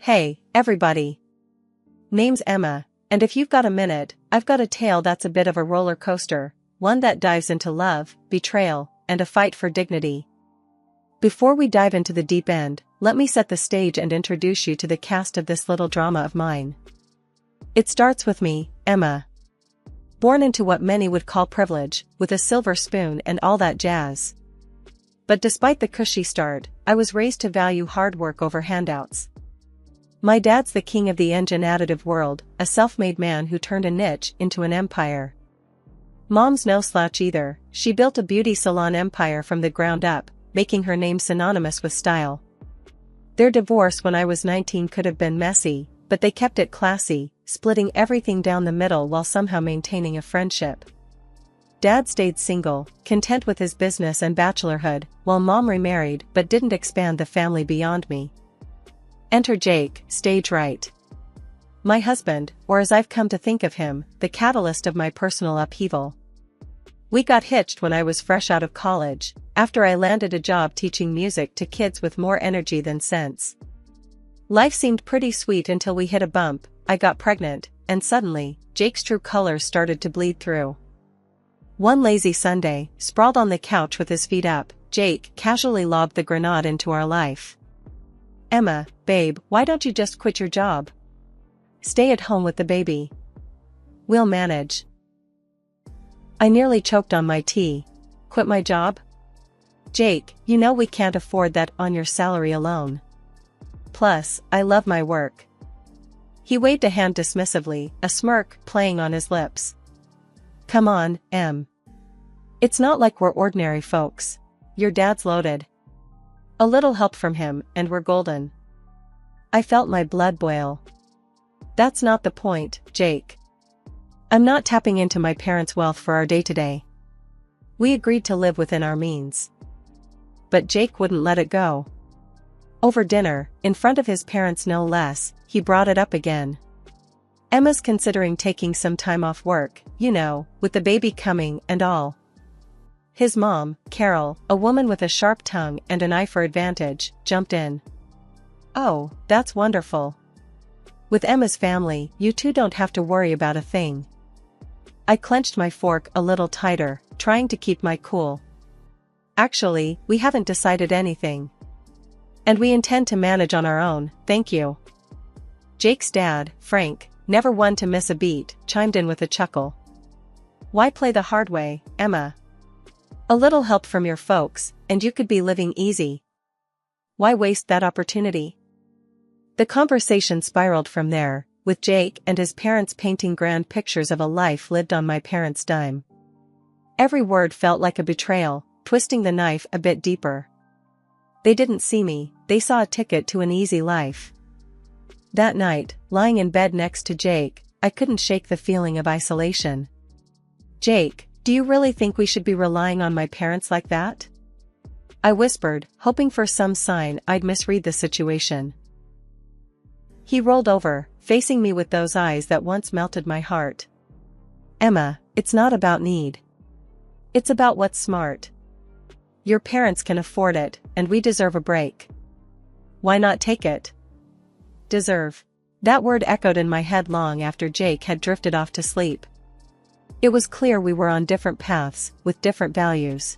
Hey, everybody. Name's Emma, and if you've got a minute, I've got a tale that's a bit of a roller coaster, one that dives into love, betrayal, and a fight for dignity. Before we dive into the deep end, let me set the stage and introduce you to the cast of this little drama of mine. It starts with me, Emma. Born into what many would call privilege, with a silver spoon and all that jazz. But despite the cushy start, I was raised to value hard work over handouts. My dad's the king of the engine additive world, a self-made man who turned a niche into an empire. Mom's no slouch either, she built a beauty salon empire from the ground up, making her name synonymous with style. Their divorce when I was 19 could have been messy, but they kept it classy, splitting everything down the middle while somehow maintaining a friendship. Dad stayed single, content with his business and bachelorhood, while Mom remarried but didn't expand the family beyond me. Enter Jake, stage right. My husband, or as I've come to think of him, the catalyst of my personal upheaval. We got hitched when I was fresh out of college, after I landed a job teaching music to kids with more energy than sense. Life seemed pretty sweet until we hit a bump, I got pregnant, and suddenly, Jake's true colors started to bleed through. One lazy Sunday, sprawled on the couch with his feet up, Jake casually lobbed the grenade into our life. Emma, babe, why don't you just quit your job? Stay at home with the baby. We'll manage. I nearly choked on my tea. Quit my job? Jake, you know we can't afford that on your salary alone. Plus, I love my work. He waved a hand dismissively, a smirk playing on his lips. Come on, Em. It's not like we're ordinary folks. Your dad's loaded. A little help from him, and we're golden. I felt my blood boil. That's not the point, Jake. I'm not tapping into my parents' wealth for our day-to-day. We agreed to live within our means. But Jake wouldn't let it go. Over dinner, in front of his parents no less, he brought it up again. Emma's considering taking some time off work, you know, with the baby coming and all. His mom, Carol, a woman with a sharp tongue and an eye for advantage, jumped in. Oh, that's wonderful. With Emma's family, you two don't have to worry about a thing. I clenched my fork a little tighter, trying to keep my cool. Actually, we haven't decided anything. And we intend to manage on our own, thank you. Jake's dad, Frank, never one to miss a beat, chimed in with a chuckle. Why play the hard way, Emma? A little help from your folks, and you could be living easy. Why waste that opportunity? The conversation spiraled from there, with Jake and his parents painting grand pictures of a life lived on my parents' dime. Every word felt like a betrayal, twisting the knife a bit deeper. They didn't see me, they saw a ticket to an easy life. That night, lying in bed next to Jake, I couldn't shake the feeling of isolation. Jake, do you really think we should be relying on my parents like that? I whispered, hoping for some sign I'd misread the situation. He rolled over, facing me with those eyes that once melted my heart. Emma, it's not about need. It's about what's smart. Your parents can afford it, and we deserve a break. Why not take it? Deserve. That word echoed in my head long after Jake had drifted off to sleep. It was clear we were on different paths, with different values.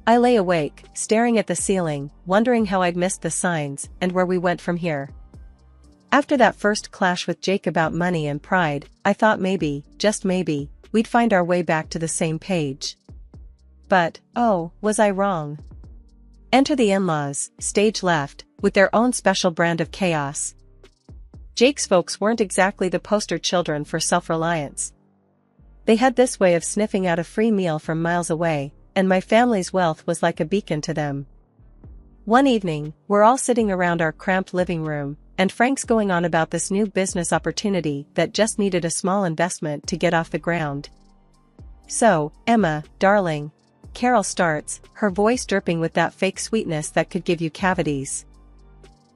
I lay awake, staring at the ceiling, wondering how I'd missed the signs, and where we went from here. After that first clash with Jake about money and pride, I thought maybe, just maybe, we'd find our way back to the same page. But, oh, was I wrong? Enter the in-laws, stage left, with their own special brand of chaos. Jake's folks weren't exactly the poster children for self-reliance. They had this way of sniffing out a free meal from miles away, and my family's wealth was like a beacon to them. One evening, we're all sitting around our cramped living room, and Frank's going on about this new business opportunity that just needed a small investment to get off the ground. So, Emma, darling, Carol starts, her voice dripping with that fake sweetness that could give you cavities.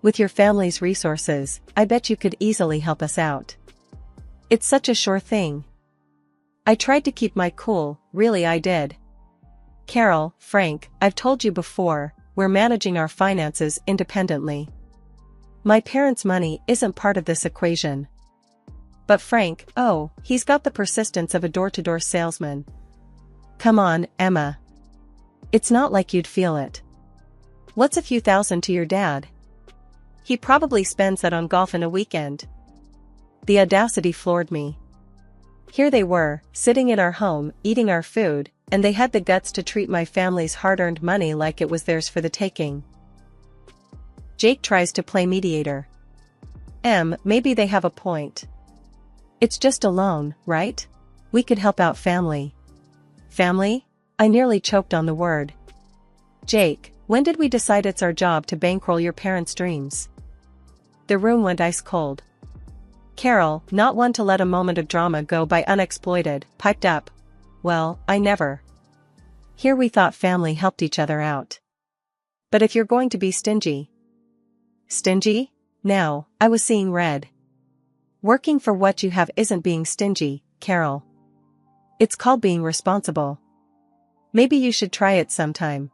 With your family's resources, I bet you could easily help us out. It's such a sure thing. I tried to keep my cool, really I did. Carol, Frank, I've told you before, we're managing our finances independently. My parents' money isn't part of this equation. But Frank, oh, he's got the persistence of a door-to-door salesman. Come on, Emma. It's not like you'd feel it. What's a few thousand to your dad? He probably spends that on golf in a weekend. The audacity floored me. Here they were, sitting in our home, eating our food, and they had the guts to treat my family's hard-earned money like it was theirs for the taking. Jake tries to play mediator. Maybe they have a point. It's just a loan, right? We could help out family. Family? I nearly choked on the word. Jake, when did we decide it's our job to bankroll your parents' dreams? The room went ice cold. Carol, not one to let a moment of drama go by unexploited, piped up. Well, I never. Here we thought family helped each other out. But if you're going to be stingy. Stingy? Now, I was seeing red. Working for what you have isn't being stingy, Carol. It's called being responsible. Maybe you should try it sometime.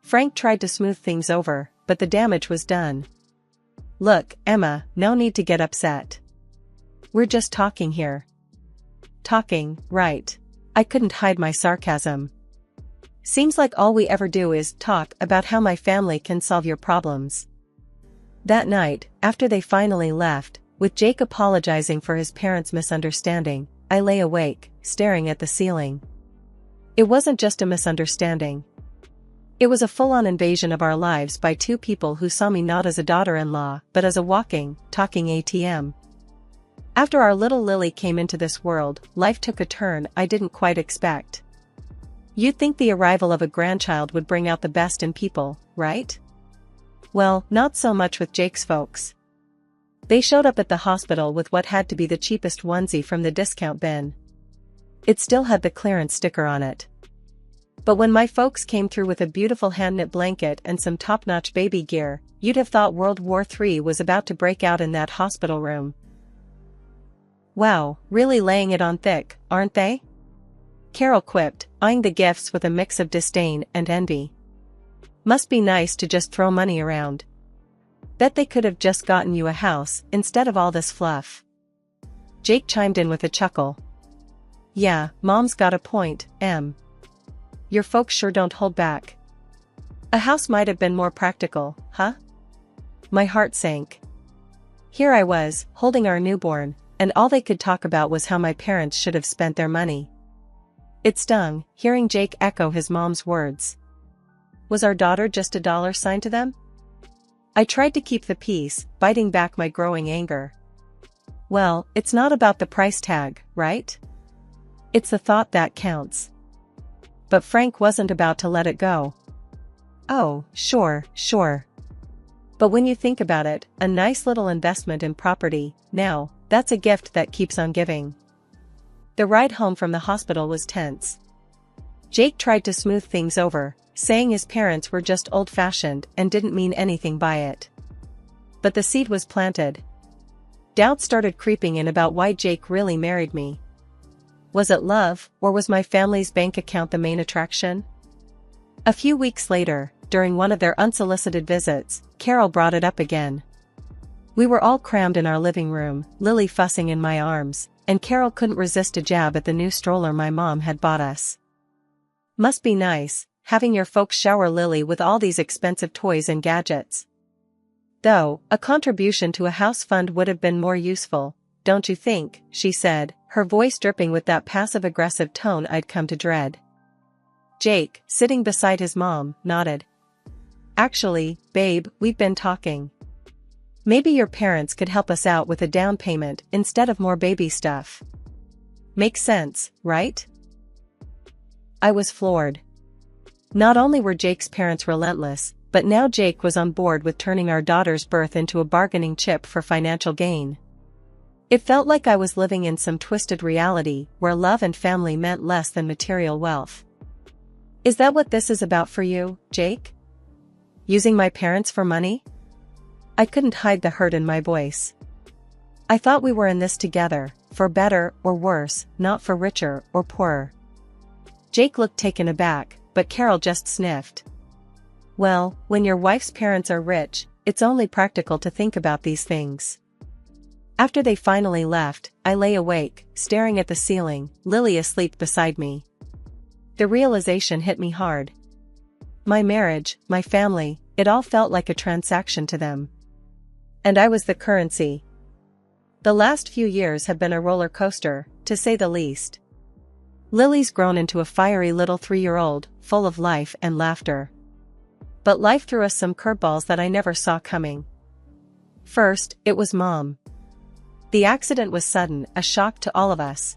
Frank tried to smooth things over, but the damage was done. Look, Emma, no need to get upset. We're just talking here. Talking, right. I couldn't hide my sarcasm. Seems like all we ever do is talk about how my family can solve your problems. That night, after they finally left, with Jake apologizing for his parents' misunderstanding, I lay awake, staring at the ceiling. It wasn't just a misunderstanding. It was a full-on invasion of our lives by two people who saw me not as a daughter-in-law, but as a walking, talking ATM. After our little Lily came into this world, life took a turn I didn't quite expect. You'd think the arrival of a grandchild would bring out the best in people, right? Well, not so much with Jake's folks. They showed up at the hospital with what had to be the cheapest onesie from the discount bin. It still had the clearance sticker on it. But when my folks came through with a beautiful hand-knit blanket and some top-notch baby gear, you'd have thought World War III was about to break out in that hospital room. Wow, really laying it on thick, aren't they? Carol quipped, eyeing the gifts with a mix of disdain and envy. Must be nice to just throw money around. Bet they could have just gotten you a house, instead of all this fluff. Jake chimed in with a chuckle. Yeah, Mom's got a point, Em. Your folks sure don't hold back. A house might have been more practical, huh? My heart sank. Here I was, holding our newborn, and all they could talk about was how my parents should have spent their money. It stung, hearing Jake echo his mom's words. Was our daughter just a dollar sign to them? I tried to keep the peace, biting back my growing anger. Well, it's not about the price tag, right? It's the thought that counts. But Frank wasn't about to let it go. Oh, sure. But when you think about it, a nice little investment in property, now, that's a gift that keeps on giving. The ride home from the hospital was tense. Jake tried to smooth things over, saying his parents were just old-fashioned and didn't mean anything by it. But the seed was planted. Doubt started creeping in about why Jake really married me. Was it love, or was my family's bank account the main attraction? A few weeks later, during one of their unsolicited visits, Carol brought it up again. We were all crammed in our living room, Lily fussing in my arms, and Carol couldn't resist a jab at the new stroller my mom had bought us. Must be nice, having your folks shower Lily with all these expensive toys and gadgets. Though, a contribution to a house fund would have been more useful, don't you think, she said, her voice dripping with that passive-aggressive tone I'd come to dread. Jake, sitting beside his mom, nodded. Actually, babe, we've been talking. Maybe your parents could help us out with a down payment instead of more baby stuff. Makes sense, right? I was floored. Not only were Jake's parents relentless, but now Jake was on board with turning our daughter's birth into a bargaining chip for financial gain. It felt like I was living in some twisted reality where love and family meant less than material wealth. Is that what this is about for you, Jake? Using my parents for money? I couldn't hide the hurt in my voice. I thought we were in this together, for better or worse, not for richer or poorer. Jake looked taken aback, but Carol just sniffed. Well, when your wife's parents are rich, it's only practical to think about these things. After they finally left, I lay awake, staring at the ceiling, Lily asleep beside me. The realization hit me hard. My marriage, my family, it all felt like a transaction to them. And I was the currency. The last few years have been a roller coaster, to say the least. Lily's grown into a fiery little 3-year-old, full of life and laughter. But life threw us some curveballs that I never saw coming. First, it was Mom. The accident was sudden, a shock to all of us.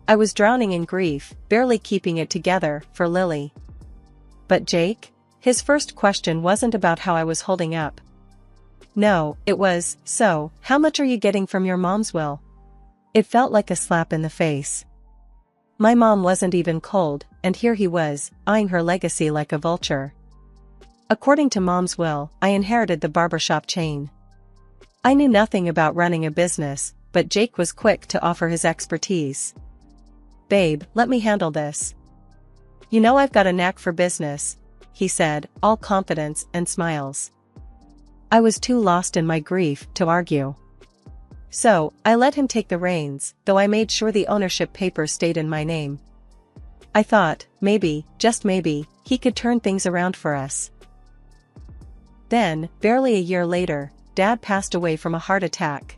I was drowning in grief, barely keeping it together for Lily. But Jake? His first question wasn't about how I was holding up. No, it was, so, how much are you getting from your mom's will? It felt like a slap in the face. My mom wasn't even cold, and here he was, eyeing her legacy like a vulture. According to Mom's will, I inherited the barbershop chain. I knew nothing about running a business, but Jake was quick to offer his expertise. "Babe, let me handle this. You know I've got a knack for business," he said, all confidence and smiles. I was too lost in my grief to argue. So, I let him take the reins, though I made sure the ownership papers stayed in my name. I thought, maybe, just maybe, he could turn things around for us. Then, barely a year later, Dad passed away from a heart attack.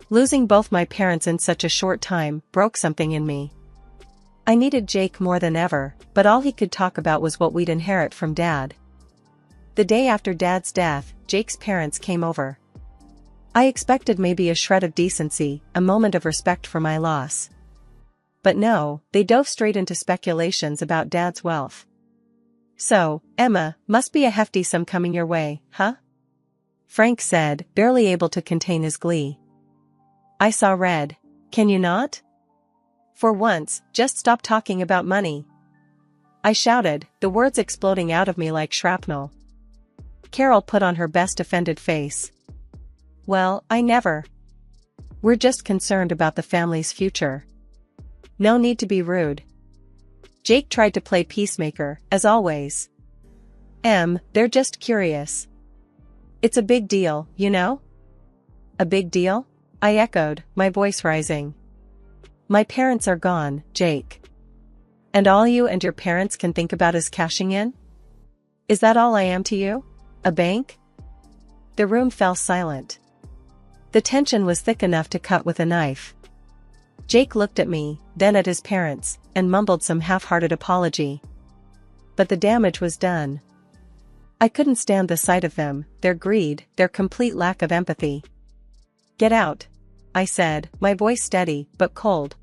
Losing both my parents in such a short time broke something in me. I needed Jake more than ever, but all he could talk about was what we'd inherit from Dad. The day after Dad's death, Jake's parents came over. I expected maybe a shred of decency, a moment of respect for my loss. But no, they dove straight into speculations about Dad's wealth. "So, Emma, must be a hefty sum coming your way, huh?" Frank said, barely able to contain his glee. I saw red. "Can you not? For once, just stop talking about money," I shouted, the words exploding out of me like shrapnel. Carol put on her best offended face. "Well, I never. We're just concerned about the family's future. No need to be rude." Jake tried to play peacemaker, as always. They're just curious. It's a big deal, you know?" "A big deal?" I echoed, my voice rising. "My parents are gone, Jake. And all you and your parents can think about is cashing in? Is that all I am to you? A bank?" The room fell silent. The tension was thick enough to cut with a knife. Jake looked at me, then at his parents, and mumbled some half-hearted apology. But the damage was done. I couldn't stand the sight of them, their greed, their complete lack of empathy. "Get out," I said, my voice steady, but cold.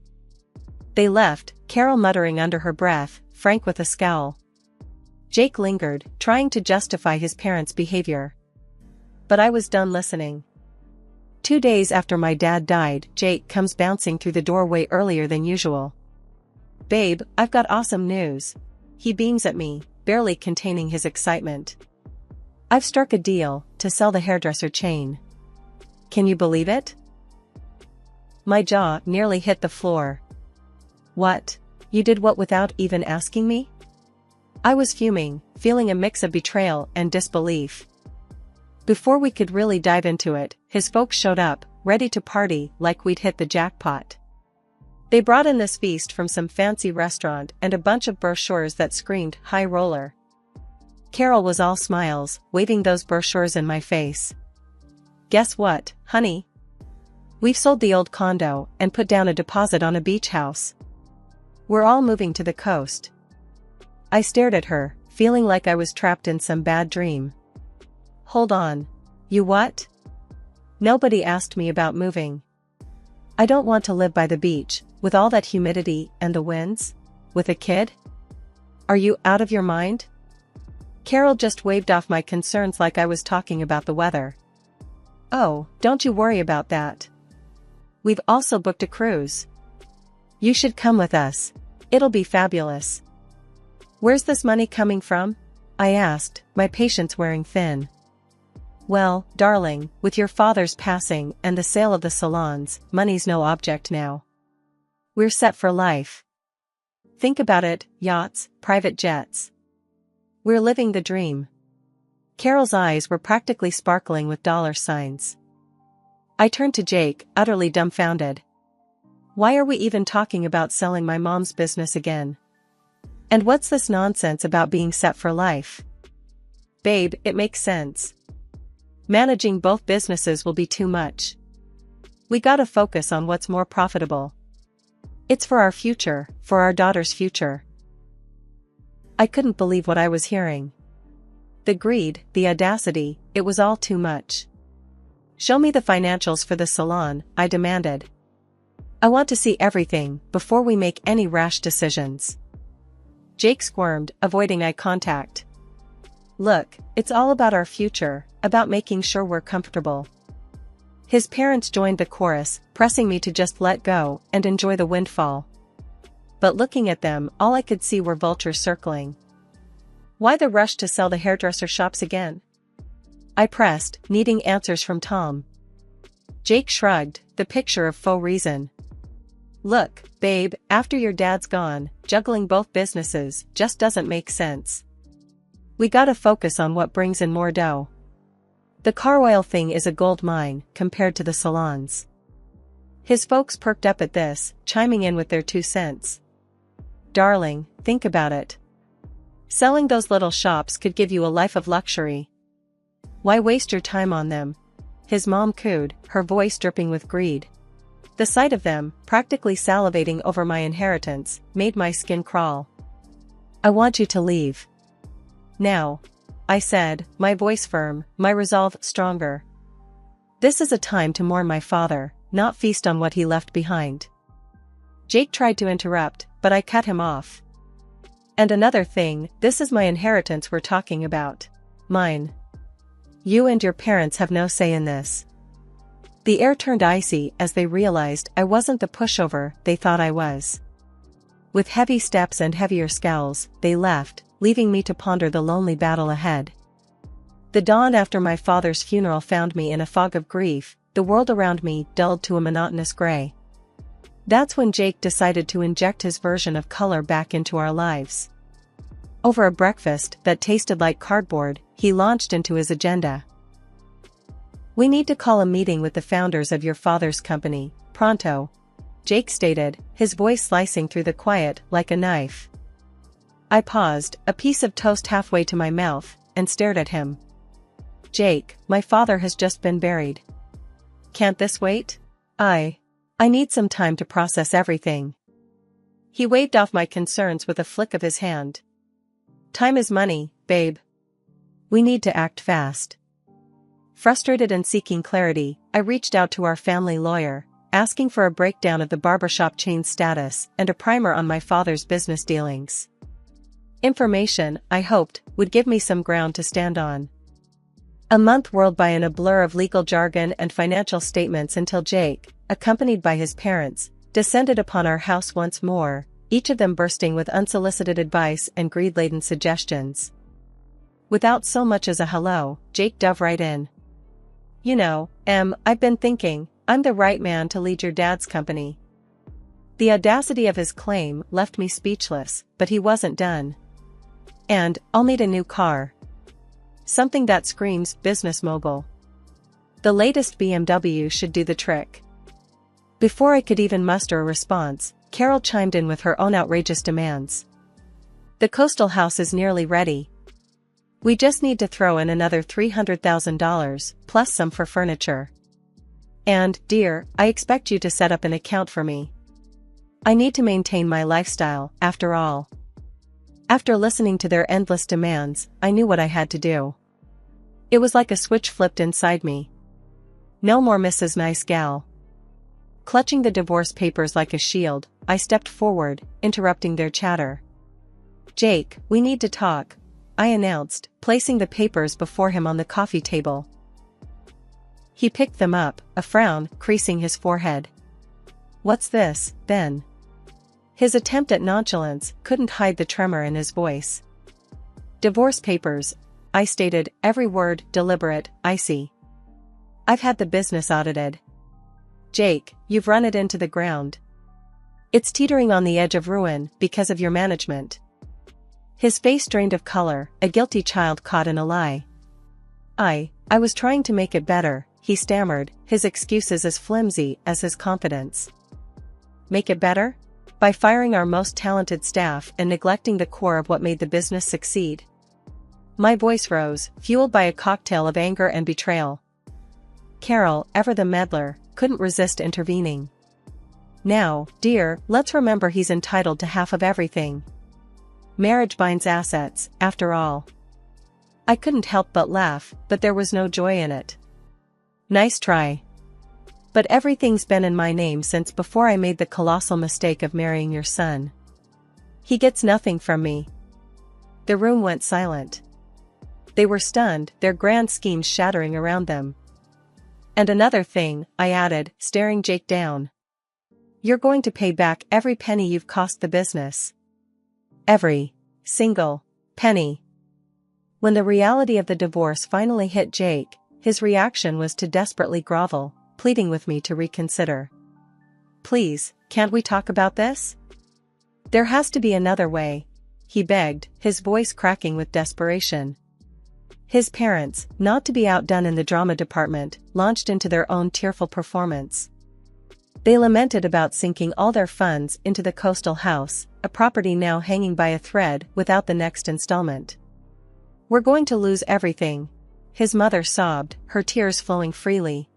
They left, Carol muttering under her breath, Frank with a scowl. Jake lingered, trying to justify his parents' behavior. But I was done listening. 2 days after my dad died, Jake comes bouncing through the doorway earlier than usual. "Babe, I've got awesome news." He beams at me, barely containing his excitement. "I've struck a deal to sell the hairdresser chain. Can you believe it?" My jaw nearly hit the floor. "What? You did what without even asking me?" I was fuming, feeling a mix of betrayal and disbelief. Before we could really dive into it, his folks showed up, ready to party like we'd hit the jackpot. They brought in this feast from some fancy restaurant and a bunch of brochures that screamed high roller. Carol was all smiles, waving those brochures in my face. "Guess what, honey? We've sold the old condo and put down a deposit on a beach house. We're all moving to the coast." I stared at her, feeling like I was trapped in some bad dream. "Hold on. You what?" "Nobody asked me about moving. I don't want to live by the beach, with all that humidity and the winds, with a kid. Are you out of your mind?" Carol just waved off my concerns like I was talking about the weather. "Oh, don't you worry about that. We've also booked a cruise. You should come with us. It'll be fabulous." "Where's this money coming from?" I asked, my patience wearing thin. "Well, darling, with your father's passing and the sale of the salons, money's no object now. We're set for life. Think about it, yachts, private jets. We're living the dream." Carol's eyes were practically sparkling with dollar signs. I turned to Jake, utterly dumbfounded. Why are we even talking about selling my mom's business again? And what's this nonsense about being set for life? Babe, it makes sense. Managing both businesses will be too much. We gotta focus on what's more profitable. It's for our future, for our daughter's future. I couldn't believe what I was hearing. The greed, the audacity, it was all too much. Show me the financials for the salon, I demanded. I want to see everything before we make any rash decisions. Jake squirmed, avoiding eye contact. Look, it's all about our future, about making sure we're comfortable. His parents joined the chorus, pressing me to just let go and enjoy the windfall. But looking at them, all I could see were vultures circling. Why the rush to sell the hairdresser shops again? I pressed, needing answers from Tom. Jake shrugged, the picture of faux reason. Look, babe, after your dad's gone, juggling both businesses just doesn't make sense. We gotta focus on what brings in more dough. The car oil thing is a gold mine, compared to the salons. His folks perked up at this, chiming in with their 2 cents. Darling, think about it. Selling those little shops could give you a life of luxury. Why waste your time on them? His mom cooed, her voice dripping with greed. The sight of them, practically salivating over my inheritance, made my skin crawl. I want you to leave. Now, I said, my voice firm, my resolve stronger. This is a time to mourn my father, not feast on what he left behind. Jake tried to interrupt, but I cut him off. And another thing, this is my inheritance we're talking about. Mine. You and your parents have no say in this. The air turned icy as they realized I wasn't the pushover they thought I was. With heavy steps and heavier scowls, they left, leaving me to ponder the lonely battle ahead. The dawn after my father's funeral found me in a fog of grief, the world around me dulled to a monotonous gray. That's when Jake decided to inject his version of color back into our lives. Over a breakfast that tasted like cardboard, he launched into his agenda. We need to call a meeting with the founders of your father's company, pronto, Jake stated, his voice slicing through the quiet like a knife. I paused, a piece of toast halfway to my mouth, and stared at him. Jake, my father has just been buried. Can't this wait? I need some time to process everything. He waved off my concerns with a flick of his hand. Time is money, babe. We need to act fast. Frustrated and seeking clarity, I reached out to our family lawyer, asking for a breakdown of the barbershop chain's status and a primer on my father's business dealings. Information, I hoped, would give me some ground to stand on. A month whirled by in a blur of legal jargon and financial statements until Jake, accompanied by his parents, descended upon our house once more, each of them bursting with unsolicited advice and greed-laden suggestions. Without so much as a hello, Jake dove right in. You know, I've been thinking, I'm the right man to lead your dad's company. The audacity of his claim left me speechless, but he wasn't done. And, I'll need a new car. Something that screams business mogul. The latest BMW should do the trick. Before I could even muster a response, Carol chimed in with her own outrageous demands. The coastal house is nearly ready. We just need to throw in another $300,000, plus some for furniture. And, dear, I expect you to set up an account for me. I need to maintain my lifestyle, after all. After listening to their endless demands, I knew what I had to do. It was like a switch flipped inside me. No more Mrs. Nice Gal. Clutching the divorce papers like a shield, I stepped forward, interrupting their chatter. Jake, we need to talk, I announced, placing the papers before him on the coffee table. He picked them up, a frown creasing his forehead. What's this, then? His attempt at nonchalance couldn't hide the tremor in his voice. Divorce papers, I stated, every word deliberate, icy. I've had the business audited. Jake, you've run it into the ground. It's teetering on the edge of ruin because of your management. His face drained of color, a guilty child caught in a lie. I was trying to make it better, he stammered, his excuses as flimsy as his confidence. Make it better? By firing our most talented staff and neglecting the core of what made the business succeed. My voice rose, fueled by a cocktail of anger and betrayal. Carol, ever the meddler, couldn't resist intervening. Now, dear, let's remember he's entitled to half of everything. Marriage binds assets, after all. I couldn't help but laugh, but there was no joy in it. Nice try. But everything's been in my name since before I made the colossal mistake of marrying your son. He gets nothing from me. The room went silent. They were stunned, their grand schemes shattering around them. And another thing, I added, staring Jake down. You're going to pay back every penny you've cost the business. Every single penny. When the reality of the divorce finally hit Jake, his reaction was to desperately grovel, pleading with me to reconsider. Please, can't we talk about this? There has to be another way, he begged, his voice cracking with desperation. His parents, not to be outdone in the drama department, launched into their own tearful performance. They lamented about sinking all their funds into the coastal house, a property now hanging by a thread without the next installment. We're going to lose everything, his mother sobbed, her tears flowing freely.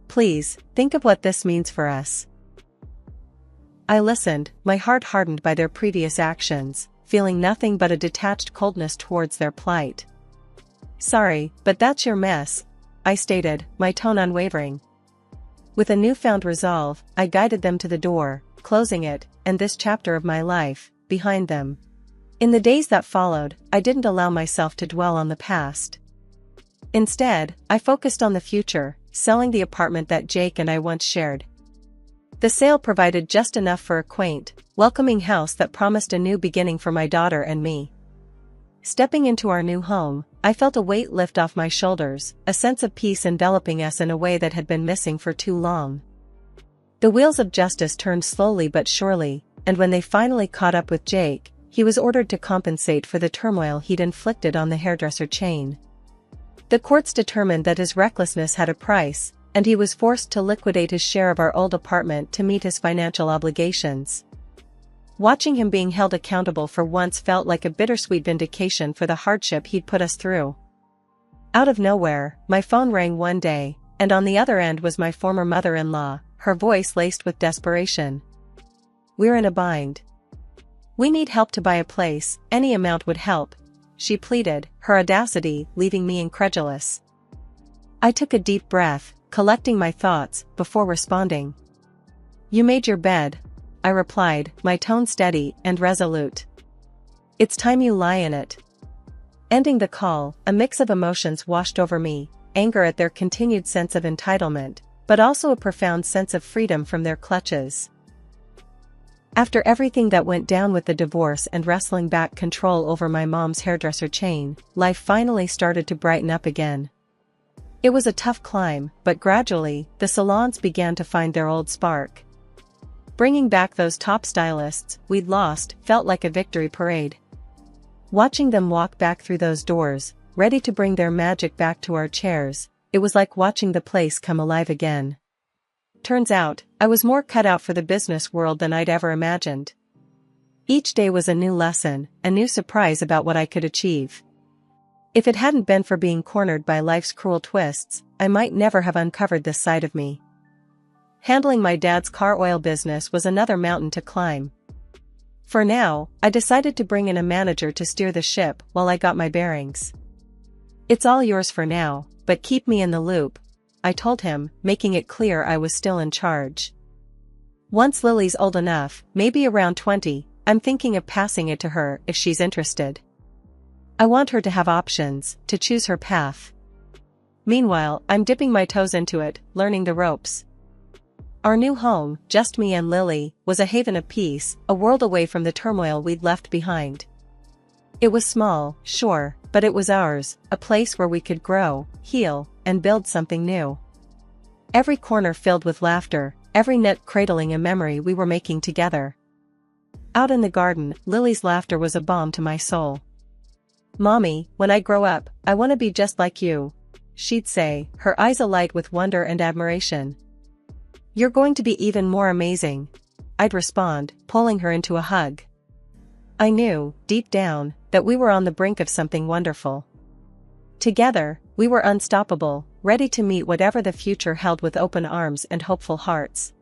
Please, think of what this means for us. I listened, my heart hardened by their previous actions, feeling nothing but a detached coldness towards their plight. Sorry, but that's your mess, I stated, my tone unwavering. With a newfound resolve, I guided them to the door, closing it, and this chapter of my life, behind them. In the days that followed, I didn't allow myself to dwell on the past. Instead, I focused on the future, selling the apartment that Jake and I once shared. The sale provided just enough for a quaint, welcoming house that promised a new beginning for my daughter and me. Stepping into our new home, I felt a weight lift off my shoulders, a sense of peace enveloping us in a way that had been missing for too long. The wheels of justice turned slowly but surely, and when they finally caught up with Jake, he was ordered to compensate for the turmoil he'd inflicted on the hairdresser chain. The courts determined that his recklessness had a price, and he was forced to liquidate his share of our old apartment to meet his financial obligations. Watching him being held accountable for once felt like a bittersweet vindication for the hardship he'd put us through. Out of nowhere, my phone rang one day, and on the other end was my former mother-in-law, her voice laced with desperation. We're in a bind. We need help to buy a place, any amount would help, she pleaded, her audacity leaving me incredulous. I took a deep breath, collecting my thoughts, before responding. You made your bed, I replied, my tone steady and resolute. It's time you lie in it. Ending the call, a mix of emotions washed over me, anger at their continued sense of entitlement, but also a profound sense of freedom from their clutches. After everything that went down with the divorce and wrestling back control over my mom's hairdresser chain, life finally started to brighten up again. It was a tough climb, but gradually, the salons began to find their old spark. Bringing back those top stylists we'd lost felt like a victory parade. Watching them walk back through those doors, ready to bring their magic back to our chairs, it was like watching the place come alive again. Turns out, I was more cut out for the business world than I'd ever imagined. Each day was a new lesson, a new surprise about what I could achieve. If it hadn't been for being cornered by life's cruel twists, I might never have uncovered this side of me. Handling my dad's car oil business was another mountain to climb. For now, I decided to bring in a manager to steer the ship while I got my bearings. It's all yours for now, but keep me in the loop, I told him, making it clear I was still in charge. Once Lily's old enough, maybe around 20, I'm thinking of passing it to her if she's interested. I want her to have options, to choose her path. Meanwhile, I'm dipping my toes into it, learning the ropes. Our new home, just me and Lily, was a haven of peace, a world away from the turmoil we'd left behind. It was small, sure, but it was ours, a place where we could grow, heal, and build something new. Every corner filled with laughter, every nook cradling a memory we were making together. Out in the garden, Lily's laughter was a balm to my soul. "Mommy, when I grow up, I want to be just like you," she'd say, her eyes alight with wonder and admiration. "You're going to be even more amazing," I'd respond, pulling her into a hug. I knew, deep down, that we were on the brink of something wonderful. Together, we were unstoppable, ready to meet whatever the future held with open arms and hopeful hearts.